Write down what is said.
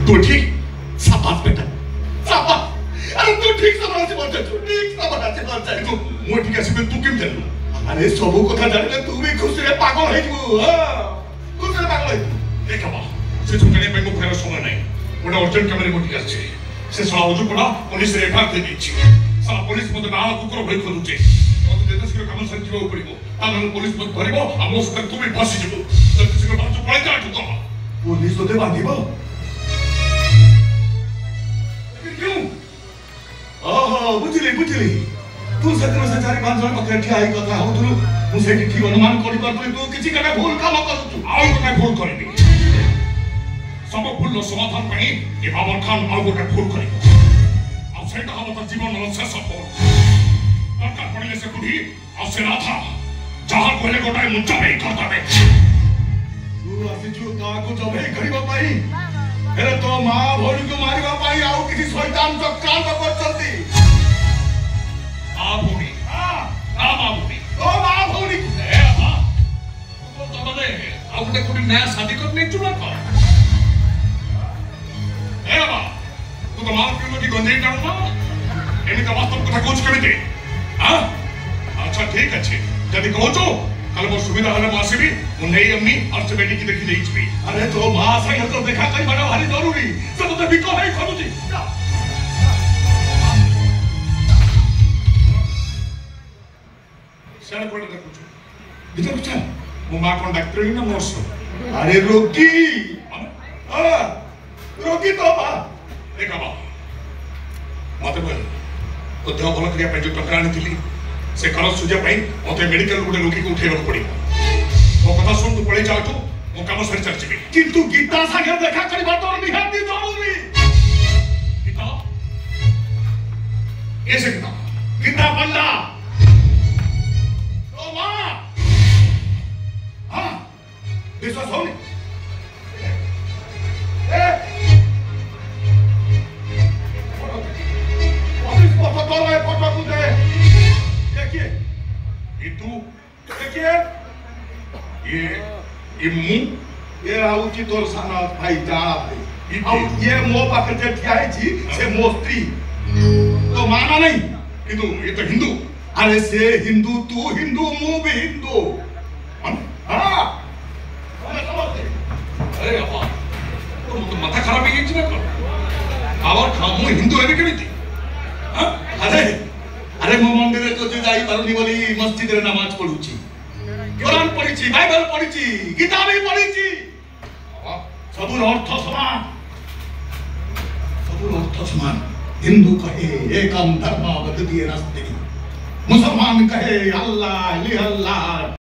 तू ठीक शाबाश बेटा शाबाश अरे तू ठीक समाज बच्चा तू ठीक समाज बच्चा तू मो ठीक आसी तू केम जानू अरे सब कथा जानिले तू भी खुशी रे पागल हे तू हां खुशी रे पागल हे देख बा से छुटने पे मो फेर समय नहीं ओडा अर्जेंट कामरे मो ठीक आछे से साला उजु पड़ा पुलिस रे एफआईआर दे दिछि साला पुलिस मते ना कुकुर भई खोजुचे तो देशकर काम संजीव पड़िबो तान पुलिस मत धरिबो हमो सके तू भी फसी जबो तो किसी को बाजू पड़े जाटू तो पुलिस ओते बांधिबो क्यों ओहो बुझिली तू सतना सचारी बांधर पकड़ ठिया आई कथा होतुलु मु सेठी ठीक अनुमान करि पारतु तू किछि कने भूल काम करतु आउ कने भूल करबी सब भूल समाधान पई ए बाबर खान आउ गोटे भूल करिबो आ सेटा हम त जीवन न शेष हो दरकार पड़िले से कुडी आ से राधा जहां कोले गोटाय मुंचा पे करता बे तू आसी जो ता को जबे करिबा पाई हेरे तो मां भोली को मारिबा पाई आउ किछि शैतान चक्रांत करचंती आ भोली आ भोली ओ मां भोली ए हां तो तबले आउ गोटे कोडी नया शादी कर नै चुना कर ए बा तू तो मार पियो की गंजे डाल ना एनी का वास्तव कथा कोच करिते हां अच्छा ठीक अछि जदी कहू तो कल मो सुविधा हले मो आसीबी मो नै अम्मी और से बेटी की देखि देइछबी अरे तो मां संग तो देखा कई बड़ा भारी जरूरी सब तो बिको नहीं खनुजी सेण कोड देखुछु बिचार चल मो मां कोन डॉक्टर ना नर्स अरे रोगी हां रोगी तो बा देखा बा मते बोल तो देह भल करिया पे जो टकरा आनी से कर सुजा पाई मते मेडिकल गुटे रोगी को उठेबा पड़ी ओ कथा सुन तू पळे जाऊ तू मो काम सरी चलचिबी किंतु गीता संगे देखा करबा तो निहाती जरूरी गीता ऐसे गीता बंदा ओ मां हां विश्वास होने ए फोटो तो है फोटो को दे देखिए ये तू देखिए ये मुंह ये आउची तोर साना भाई जाना भाई अब ये मो पाके जे ठियाई छी से मो स्त्री तो माना नहीं किंतु ये तो हिंदू अरे से हिंदू तू हिंदू मु भी हिंदू हां अरे अपा तो माथा खराब है ये ना कर और खामु हिंदू है केमिति हां अरे मो मंदिर तो जे जाई पारुनी बोली मस्जिद रे नमाज पढुची कुरान पढिची बाइबल पढिची गीता भी पढिची सबुर अर्थ समान हिंदू कहे एकम धर्म वदति नास्ति मुसलमान कहे अल्लाह